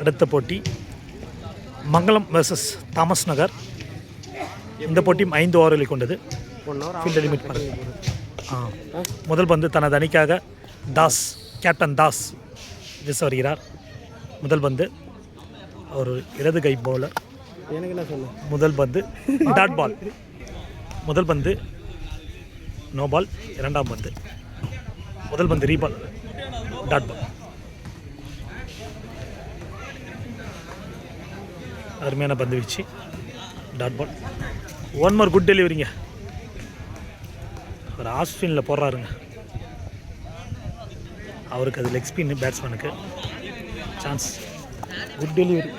அடுத்த போட்டி மங்களம் versus Thomas நகர். இந்த போட்டியும் 5 ஓவர்களை கொண்டது. ஃபீல்டு லிமிட் முதல் பந்து தனது அணிக்காக தாஸ், கேப்டன் தாஸ் வீச வருகிறார். முதல் பந்து ஒரு இடது கை பவுலர். முதல் பந்து டாட் பால். முதல் பந்து நோ பால். இரண்டாம் பந்து முதல் பந்து ரீபால், டாட் பால். அருமையான பந்து வீச்சு, dot ball. One more good டெலிவரிங்க. ஒரு ஆஸ்பினில் போடுறாருங்க. அவருக்கு அது லெக் ஸ்பின், பேட்ஸ்மேனுக்கு சான்ஸ். குட் டெலிவரி,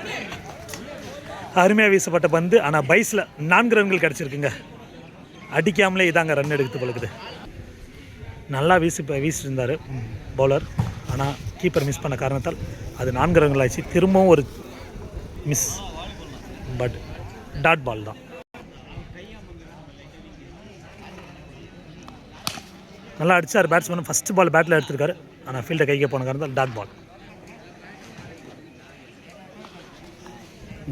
அருமையாக வீசப்பட்ட பந்து. ஆனால் பைஸில் 4 ரன்கள் கிடச்சிருக்குங்க. அடிக்காமலே இதாங்க ரன் எடுத்து பழகுது. நல்லா வீசிருந்தார் பவுலர். ஆனால் கீப்பர் மிஸ் பண்ண காரணத்தால் அது 4 ரன்கள் ஆச்சு. திரும்பவும் ஒரு மிஸ், பட் டாட் பால் தான். நல்லா அடித்தார் பேட்ஸ்மேன். ஃபஸ்ட்டு பால் பேட்டில் எடுத்திருக்காரு. ஆனால் ஃபீல்டை கைக்கு போன காரணத்தால் டாட் பால்.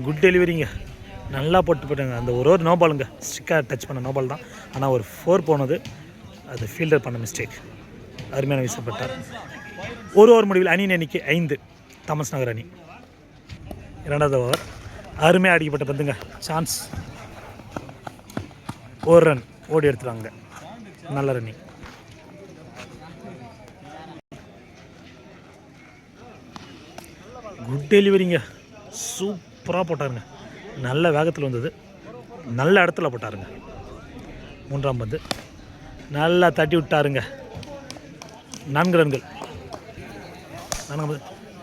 குட் டெலிவரிங்க. நல்லா போட்டாங்க. அந்த ஒரு நோ பாலுங்க. ஸ்டிக்காக டச் பண்ண நோ பால் தான். ஆனால் ஒரு 4 போனது அது ஃபீல்டர் பண்ண மிஸ்டேக். அருமையான வீசப்பட்டார். ஒரு ஓவர் முடிவில் அணியின் எண்ணிக்கை 5 தாமஸ் நகர் அணி. இரண்டாவது ஓவர் அருமையாக அடிக்கப்பட்ட பந்துங்க. சான்ஸ். ஒரு ரன் ஓடி எடுத்துருவாங்க. நல்ல ரன்னிங். குட் டெலிவரிங்க. சூப்பராக போட்டாருங்க. நல்ல வேகத்தில் வந்தது. நல்ல இடத்துல போட்டாருங்க. மூன்றாம் பந்து நல்லா தட்டி விட்டாருங்க. 4 ரன்கள்.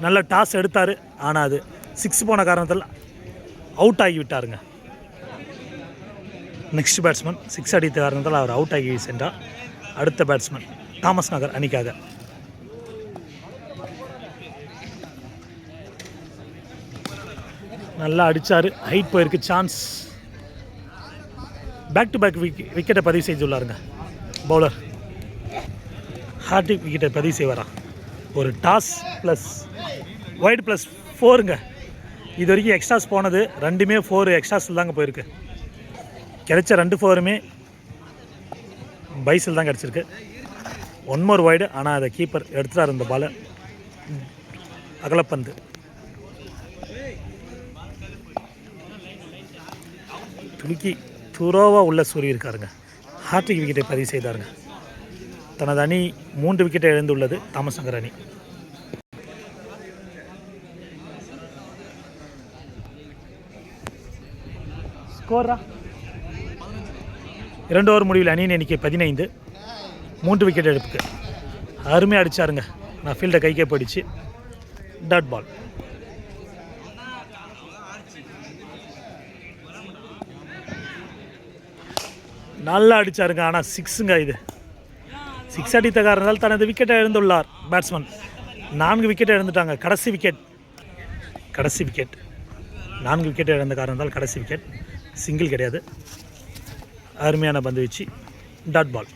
நல்ல டாஸ் எடுத்தார். ஆனால் அது 6 போன காரணத்தில் அவுட் ஆகி விட்டாருங்க. நெக்ஸ்ட் பேட்ஸ்மேன் 6 அடித்த காரணத்தால் அவர் அவுட் ஆகி சென்றார். அடுத்த பேட்ஸ்மேன் தாமஸ் நகர் அணிக்காக நல்லா அடித்தார். ஹைட் போயிருக்கு. சான்ஸ். பேக் டு பேக் விக்கெட்டை பதிவு செய்துள்ளாருங்க பவுலர். ஹார்டிக் விக்கெட்டை பதிவு செய்வாரா? ஒரு டாஸ் ப்ளஸ் வைடு ப்ளஸ் 4ங்க. இது வரைக்கும் எக்ஸ்ட்ராஸ் போனது 2மே 4 எக்ஸ்ட்ராஸில் தாங்க போயிருக்கு. கிடைச்ச 2 4மே பைஸில் தான் கிடச்சிருக்கு. 1 மோர் வைடு. ஆனால் அதை கீப்பர் எடுத்துட்டார். இந்த பாலை அகலப்பந்து. துலுக்கி துரோவாக உள்ள சூரிய இருக்காருங்க. ஹார்டிக் விக்கெட்டை பதிவு செய்தாருங்க. தனது அணி 3 விக்கெட்டை இழந்துள்ளது தாமஸ் நகர் அணி. ஸ்கோரா 2 ஓவர் முடிவில் அணியின் எண்ணிக்கை 15. 3 விக்கெட் எடுப்புக்கு அருமையாக அடித்தாருங்க. நான் ஃபீல்டை கைக்கே போயிடுச்சு. Dot ball. நல்லா அடித்தாருங்க. ஆனால் 6ங்க. இது 6 அடித்த காரணத்தால் தனது விக்கெட்டை இழந்துள்ளார் பேட்ஸ்மேன். 4 விக்கெட்டை இழந்துட்டாங்க. கடைசி விக்கெட் 4 விக்கெட்டை இழந்த காரணத்தால் கடைசி விக்கெட். சிங்கிள் கிடையாது. அருமையான பந்து வீச்சு, டாட் பால்.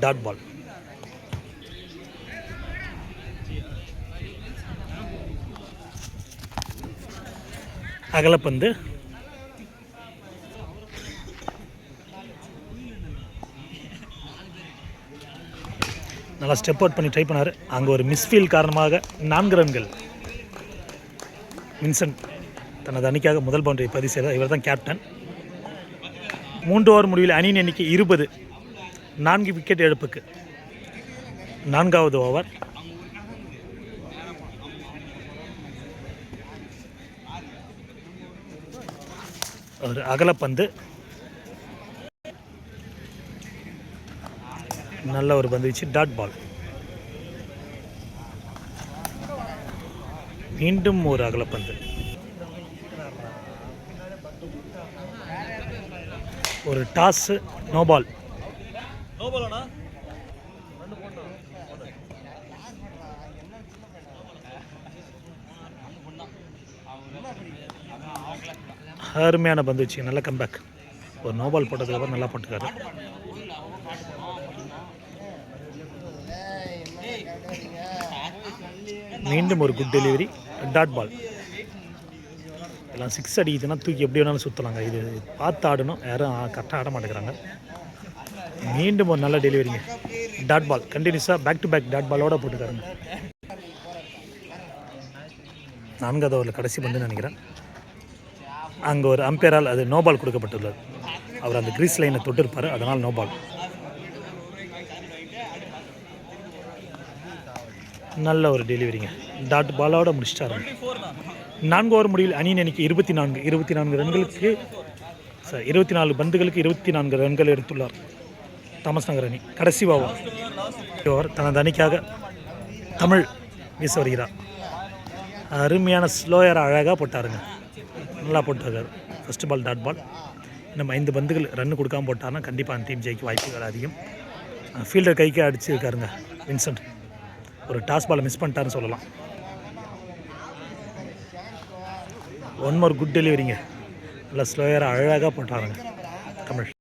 டாட் பால். அகலப்பந்து. நல்லா ஸ்டெப் அவுட் பண்ணி ட்ரை பண்ணார். அங்கே ஒரு மிஸ்ஃபீல் காரணமாக 4 ரன்கள். வின்சென்ட் தனது அணிக்காக முதல் பவுண்டரியை பதிவு செய்தார். இவர் தான் கேப்டன். 3 ஓவர் முடிவில் அணியின் எண்ணிக்கை 20. 4 விக்கெட் இழப்புக்கு. 4வது ஓவர் ஒரு அகலப்பந்து. நல்ல ஒரு பந்து வீச்சு, டாட் பால். மீண்டும் ஒரு அகலப்பந்து. ஒரு டாஸ், நோ பால். அருமையான பந்து வச்சு நல்ல கம்பேக். ஒரு நோபால் போட்டதுக்கப்புறம் நல்லா போட்டுக்காரு. மீண்டும் ஒரு குட் டெலிவரி, டாட் பால். எல்லாம் 6 அடிக்குதுன்னா தூக்கி எப்படி வேணாலும் சுற்றலாங்க. இது பார்த்து ஆடணும், யாரும் கரெக்டாக ஆட மாட்டேங்கிறாங்க. மீண்டும் ஒரு நல்ல டெலிவரிங்க, டாட் பால். கண்டினியூஸாக பேக் டு பேக் டாட் பாலோடு போட்டுக்காருங்க. 4வது ஓவரில் கடைசி பந்துன்னு நினைக்கிறேன். அங்கே ஒரு அம்பையரால் அது நோ பால் கொடுக்கப்பட்டுள்ளது. அவர் அந்த கிரீஸ் லைனை தொட்டிருப்பார், அதனால் நோ பால். நல்ல ஒரு டெலிவரிங்க, டாட் பாலோடு முடிச்சிட்டாரு. 4 ஓவர் முடிவில் அணியின் எண்ணிக்கை 24 ரன்களுக்கு 24 பந்துகளுக்கு 24 ரன்கள் எடுத்துள்ளார் தாமஸ் நகர் அணி. கடைசி ஓவர் தனது அணிக்காக தமிழ் வீச வருகிறார். அருமையான ஸ்லோயரை அழகாக போட்டாருங்க, நல்லா போட்டார். First ball dot ball. நம்ம 5 பந்துகள் ரன் கொடுக்காமல் போட்டார்னா கண்டிப்பாக அந்த டீம் ஜெயிக்க வாய்ப்புகள் அதிகம். ஃபீல்டர் கைக்கு அடிச்சிருக்காருங்க வின்சென்ட். ஒரு டாஸ் பாலை மிஸ் பண்ணிட்டாருன்னு சொல்லலாம். ஒன் மோர் குட் டெலிவரிங்க, நல்லா ஸ்லோயரை அழகாக போட்டாருங்க தமிழ்.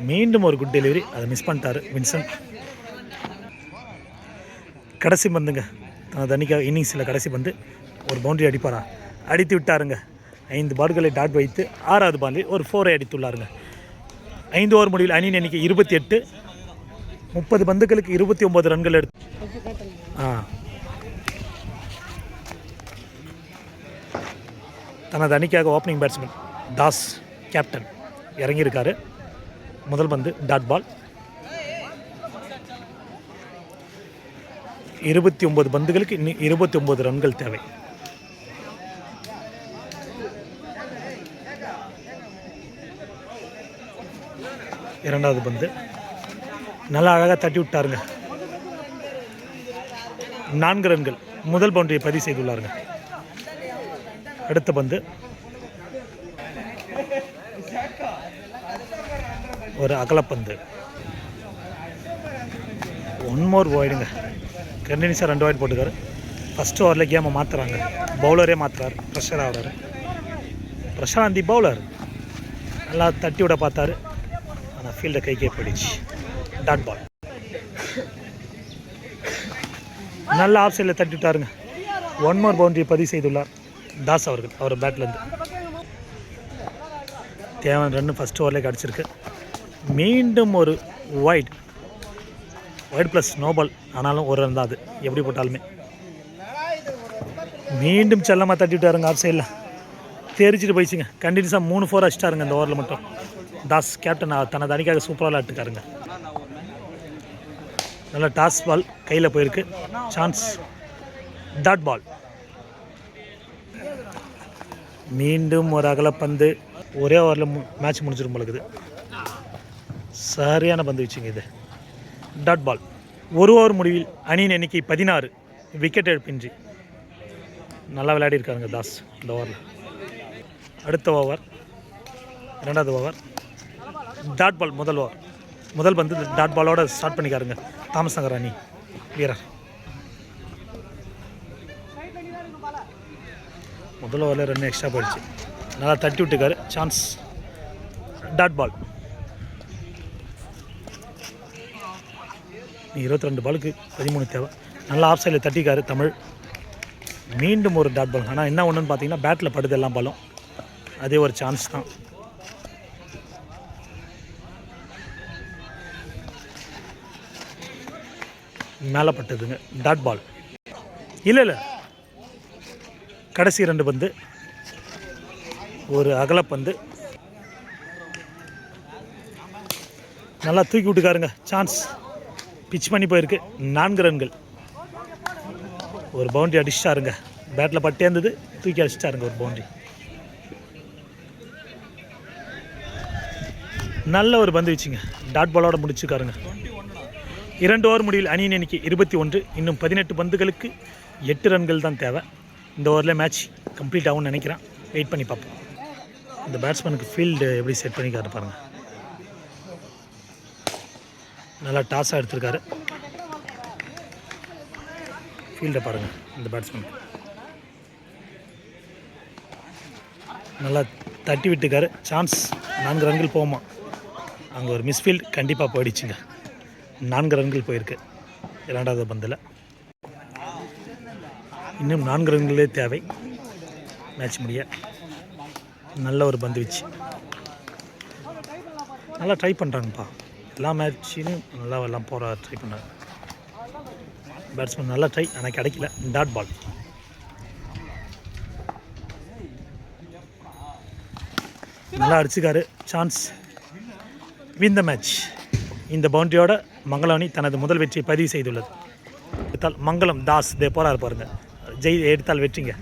மீண்டும் ஒரு குட் டெலிவரி, அதை மிஸ் பண்ணிட்டாரு வின்சென்ட். கடைசி பந்துங்க, தனது அணிக்காக இன்னிங்ஸில் கடைசி பந்து. ஒரு பவுண்டரி அடிப்பாரா, அடித்து விட்டாருங்க. 5 பால்களை டாட் வைத்து 6வது பாலில் ஒரு 4 அடித்துள்ளாருங்க. 5 ஓவர் முடிவில் அணியின் எண்ணிக்கை 28. 30 பந்துகளுக்கு 29 ரன்கள் எடுத்து தனது அணிக்காக ஓப்பனிங் பேட்ஸ்மேன் தாஸ் கேப்டன் இறங்கியிருக்காரு. முதல் பந்து டாட் பால். 29 பந்துகளுக்கு இன்னும் 29 ரன்கள் தேவை. இரண்டாவது பந்து நல்லா அழகாக தட்டி விட்டாருங்க, 4 ரன்கள். முதல் பவுண்டரியை பதிவு செய்துள்ளாருங்க. அடுத்த பந்து ஒரு அகலப்பந்து, 1 மோர் வைடுங்க. கண்டினியூஸாக 2 வைட் போட்டுக்காரு. ஃபஸ்ட்டு ஓவரில் கேமை மாற்றுறாங்க, பவுலரே மாற்றுறாரு, ப்ரெஷர் ஆகிறாரு. பிரசாந்தி பவுலர் நல்லா தட்டி விட பார்த்தாரு, ஆனால் ஃபீல்டை கைக்கே போயிடுச்சு, டாட் பால். நல்ல ஆஃப் சைடில் தட்டி விட்டாருங்க. 1 மோர் பவுண்டரி பதிவு செய்துள்ளார் தாஸ் அவர்கள், அவர் பேட்லேருந்து. தேவையான ரன்னு ஃபஸ்ட் ஓவர்லேயே கிடச்சிருக்கு. மீண்டும் ஒரு வைட் ப்ளஸ் நோபால், ஆனாலும் ஒரு ரன் தான் அது எப்படி போட்டாலுமே. மீண்டும் செல்லமாக தட்டி விட்டாருங்க ஆஃப் சைடில், தெரிச்சிட்டு போயிடுச்சுங்க. கண்டினியூஸாக 3 4 அடிச்சிட்டாருங்க இந்த ஓவரில் மட்டும். தாஸ் கேப்டன் தனது அணிக்காக சூப்பராக விளையாட்டுக்காருங்க. நல்ல டாஸ் பால் கையில் போயிருக்கு, சான்ஸ், டாட் பால். மீண்டும் ஒரு அகலப்பந்து. ஒரே ஓவரில் மேட்ச் முடிஞ்சிடும் போலக்குது. சரியான பந்து வச்சுங்க இது, டாட் பால். 1 ஓவர் முடிவில் அணியின் எண்ணிக்கை 16, விக்கெட் இழப்பின்றி. நல்லா விளையாடிருக்காருங்க தாஸ் இந்த ஓவரில். அடுத்த ஓவர், 2வது ஓவர் டாட் பால். முதல் பந்து டாட் பாலோட ஸ்டார்ட் பண்ணிக்காருங்க தாமஸ் நகர் அணி வீரர். முதல் ஓவரில் 2 எக்ஸ்ட்ரா போயிடுச்சு, நல்லா தட்டி விட்டுக்காரு, சான்ஸ், டாட் பால். 22 பாலுக்கு 13 தேவை. நல்லா ஆஃப் சைடில் தட்டிக்காரு தமிழ். மீண்டும் ஒரு டாட் பால். ஆனால் என்ன ஒன்றுன்னு பார்த்தீங்கன்னா பேட்டில் படுது எல்லாம் பாலும், அதே ஒரு சான்ஸ் தான். மேலே பட்டதுங்க, டாட் பால். இல்லை கடைசி 2 பந்து, ஒரு அகலப்பந்து, நல்லா தூக்கி விட்டுக்காருங்க, சான்ஸ், பிச் பண்ணி போயிருக்கு, 4 ரன்கள். ஒரு பவுண்டரி அடிச்சிட்டாருங்க, பேட்டில் பட்டே இருந்தது, தூக்கி அடிச்சிட்டாருங்க ஒரு பவுண்டரி. நல்ல ஒரு பந்து வச்சுங்க, டாட் பாலோட முடிச்சுக்காருங்க. 2 ஓவர் முடிவில் அணியின் எண்ணிக்கை 21. இன்னும் 18 பந்துகளுக்கு 8 ரன்கள் தான் தேவை. இந்த ஓவரில் மேட்ச் கம்ப்ளீட் ஆகும்னு நினைக்கிறேன். வெயிட் பண்ணி பார்ப்போம். இந்த பேட்ஸ்மேனுக்கு ஃபீல்டு எப்படி செட் பண்ணிக்காரு பாருங்கள். நல்லா டாஸாக எடுத்திருக்காரு. ஃபீல்டை பாருங்கள் இந்த பேட்ஸ்மேனுக்கு. நல்லா தட்டி விட்டுக்காரு, சான்ஸ், 4 ரன்கள் போகுமா. அங்கே ஒரு மிஸ்ஃபீல்டு கண்டிப்பாக போயிடுச்சுங்க, 4 ரன்கள் போயிருக்கு. இரண்டாவது பந்தில். இன்னும் 4 ரன்களே தேவை மேட்ச் முடிய. நல்ல ஒரு பந்து வீச்சு, நல்லா ட்ரை பண்ணுறாங்கப்பா. எல்லா மேட்சிலும் நல்லா எல்லாம் போகிற ட்ரை பண்ணுறாங்க. பேட்ஸ்மேன் நல்லா ட்ரை, ஆனால் கிடைக்கல. Dot ball. நல்லா அடிச்சுக்காரு. Chance, win the match. இந்த பவுண்டரியோட மங்களம் அணி தனது முதல் வெற்றியை பதிவு செய்துள்ளது. மங்களம் தாஸ் போகிறார் பாருங்கள். எடுத்தால் வெற்றிங்க.